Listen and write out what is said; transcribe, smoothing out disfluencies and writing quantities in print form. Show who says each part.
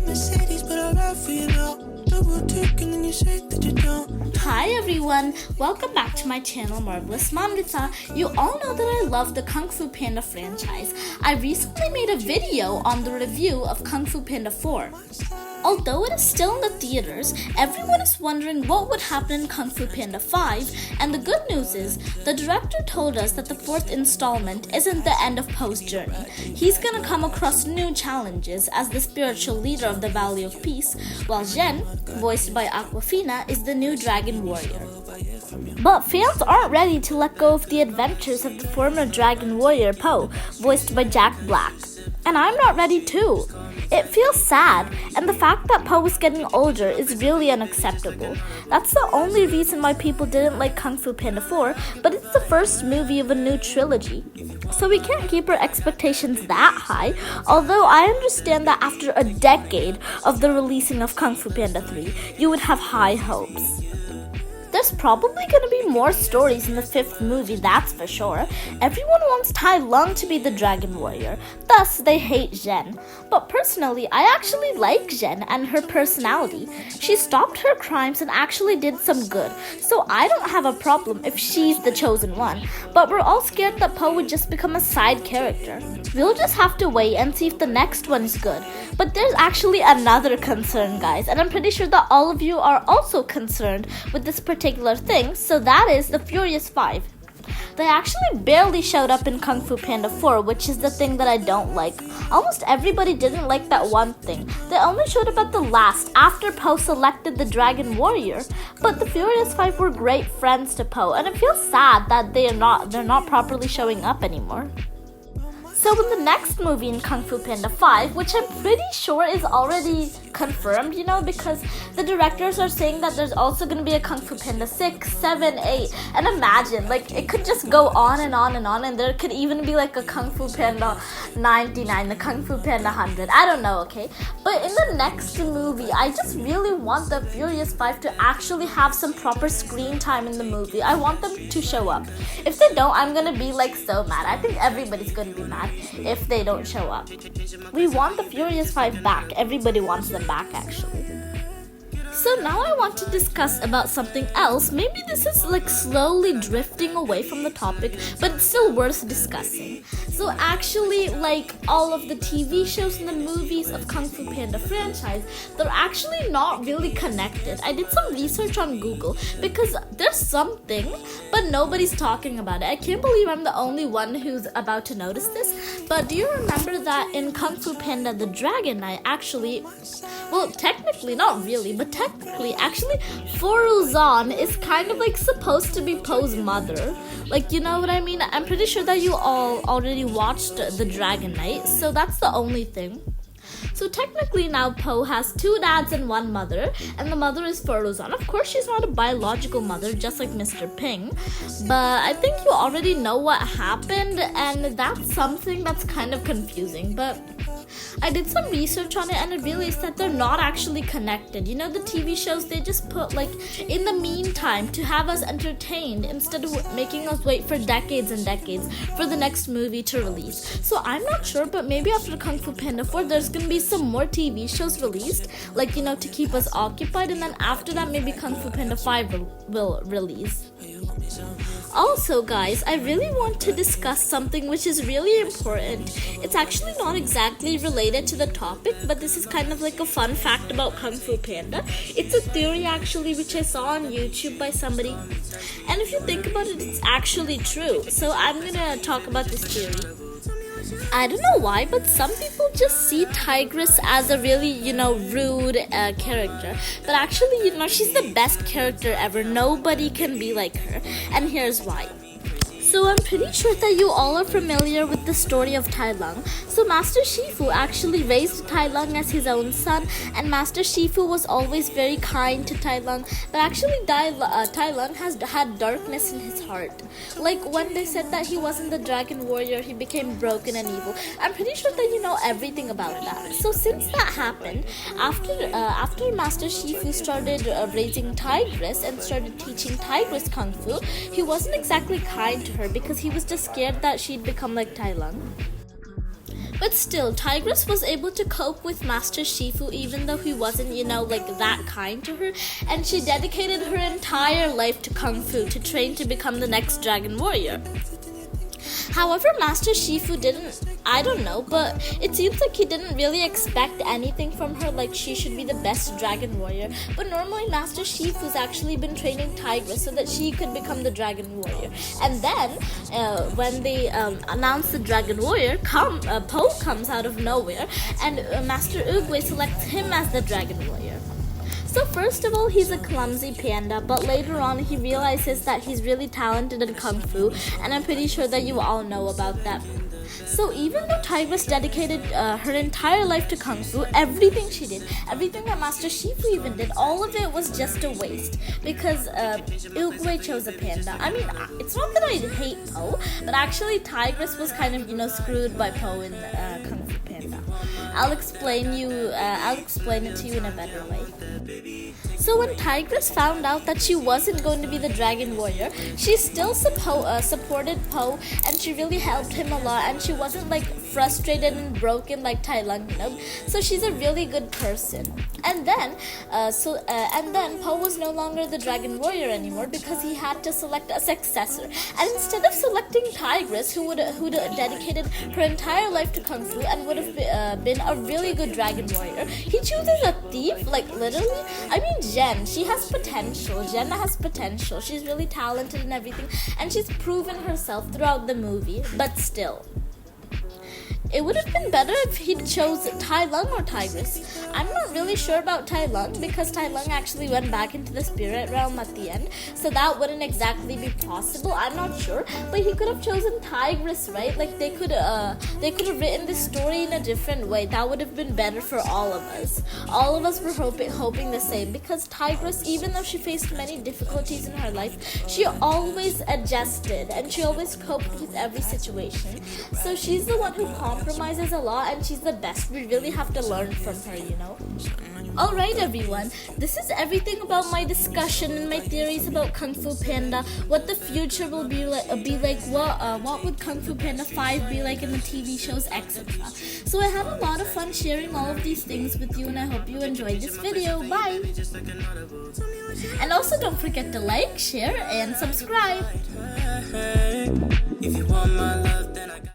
Speaker 1: Mercedes, but I ride for you now. Double tick and then you say that you don't.
Speaker 2: Hi everyone, welcome back to my channel Marvelous Mangata. You all know that I love the Kung Fu Panda franchise. I recently made a video on the review of Kung Fu Panda 4. Although it is still in the theaters, everyone is wondering what would happen in Kung Fu Panda 5, and the good news is, the director told us that the fourth installment isn't the end of Po's journey. He's gonna come across new challenges as the spiritual leader of the Valley of Peace, while Jen, voiced by Awkwafina, is the new dragon warrior. But fans aren't ready to let go of the adventures of the former dragon warrior Po, voiced by Jack Black. And I'm not ready too. It feels sad, and the fact that Po is getting older is really unacceptable. That's the only reason why people didn't like Kung Fu Panda 4, but it's the first movie of a new trilogy. So we can't keep our expectations that high, although I understand that after a decade of the releasing of Kung Fu Panda 3, you would have high hopes. There's probably going to be more stories in the fifth movie, that's for sure. Everyone wants Tai Lung to be the Dragon Warrior, thus they hate Zhen. But personally, I actually like Zhen and her personality. She stopped her crimes and actually did some good, so I don't have a problem if she's the chosen one. But we're all scared that Po would just become a side character. We'll just have to wait and see if the next one is good. But there's actually another concern, guys, and I'm pretty sure that all of you are also concerned with this particular thing, so that is the Furious 5. They actually barely showed up in Kung Fu Panda 4, which is the thing that I don't like. Almost everybody didn't like that one thing. They only showed up at the last, after Po selected the Dragon Warrior. But the Furious 5 were great friends to Po, and it feels sad that they're not properly showing up anymore. So in the next movie in Kung Fu Panda 5, which I'm pretty sure is already confirmed, because the directors are saying that there's also going to be a Kung Fu Panda 6, 7, 8, and imagine, it could just go on and on and on, and there could even be a Kung Fu Panda 99, the Kung Fu Panda 100, I don't know, okay? But in the next movie, I just really want the Furious 5 to actually have some proper screen time in the movie. I want them to show up. If they don't, I'm going to be so mad. I think everybody's going to be mad if they don't show up. We want the Furious 5 back. Everybody wants them back, actually. So now I want to discuss about something else. Maybe this is slowly drifting away from the topic, but it's still worth discussing. So actually, all of the TV shows and the movies of Kung Fu Panda franchise, they're actually not really connected. I did some research on Google because there's something, but nobody's talking about it. I can't believe I'm the only one who's about to notice this. But do you remember that in Kung Fu Panda the Dragon Knight actually, well, technically, not really, but technically, actually, Foruzan is kind of supposed to be Po's mother. You know what I mean? I'm pretty sure that you all already watched The Dragon Knight, so that's the only thing. So technically now Po has two dads and one mother, and the mother is Foruzan. Of course, she's not a biological mother, just like Mr. Ping, but I think you already know what happened, and that's something that's kind of confusing, but I did some research on it and I realized that they're not actually connected. The TV shows, they just put in the meantime to have us entertained instead of making us wait for decades and decades for the next movie to release. So I'm not sure, but maybe after Kung Fu Panda 4, there's gonna be some more TV shows released, to keep us occupied, and then after that, maybe Kung Fu Panda 5 will release. Also, guys, I really want to discuss something which is really important. It's actually not exactly related to the topic, but this is kind of a fun fact about Kung Fu Panda. It's a theory actually which I saw on YouTube by somebody, and if you think about it, it's actually true. So I'm gonna talk about this theory. I don't know why, but some people just see Tigress as a really, rude character. But actually, she's the best character ever. Nobody can be like her. And here's why. So I'm pretty sure that you all are familiar with the story of Tai Lung. So Master Shifu actually raised Tai Lung as his own son, and Master Shifu was always very kind to Tai Lung. But actually, Tai Lung has had darkness in his heart. When they said that he wasn't the Dragon Warrior, he became broken and evil. I'm pretty sure that you know everything about that. So since that happened, after Master Shifu started raising Tigress and started teaching Tigress Kung Fu, he wasn't exactly kind to her because he was just scared that she'd become like Tai Lung. But still, Tigress was able to cope with Master Shifu even though he wasn't, that kind to her. And she dedicated her entire life to Kung Fu to train to become the next Dragon Warrior. However, Master Shifu didn't, I don't know, but it seems like he didn't really expect anything from her, like she should be the best Dragon Warrior. But normally Master Shifu's actually been training Tigress so that she could become the Dragon Warrior. And then, when they announce the Dragon Warrior, Po comes out of nowhere, and Master Oogway selects him as the Dragon Warrior. So first of all, he's a clumsy panda, but later on he realizes that he's really talented in Kung Fu, and I'm pretty sure that you all know about that. So even though Tigress dedicated her entire life to Kung Fu, everything she did, everything that Master Shifu even did, all of it was just a waste because Oogway chose a panda. I mean, it's not that I hate Po, but actually Tigress was kind of, screwed by Po in Kung Fu Panda. I'll explain it to you in a better way. So when Tigress found out that she wasn't going to be the Dragon Warrior, she still supported Po, and she really helped him a lot, and she wasn't frustrated and broken like Tai Lung, So she's a really good person. And then Po was no longer the Dragon Warrior anymore because he had to select a successor. And instead of selecting Tigress, who dedicated her entire life to Kung Fu and would have been a really good Dragon Warrior, he chooses a thief, literally. I mean, Jen, she has potential. Jenna has potential. She's really talented and everything, and she's proven herself throughout the movie, but still. It would have been better if he'd chose Tai Lung or Tigress. I'm not really sure about Tai Lung because Tai Lung actually went back into the spirit realm at the end, so that wouldn't exactly be possible. I'm not sure, but he could have chosen Tigress, right? They could have written this story in a different way. That would have been better for all of us. All of us were hoping the same because Tigress, even though she faced many difficulties in her life, she always adjusted and she always coped with every situation. So she's the one who compromises a lot, and she's the best. We really have to learn from her, Alright everyone, this is everything about my discussion and my theories about Kung Fu Panda, what the future will be like, what would Kung Fu Panda 5 be like in the TV shows, etc. So I had a lot of fun sharing all of these things with you, and I hope you enjoyed this video. Bye! And also don't forget to like, share, and subscribe. If you want my love, then I got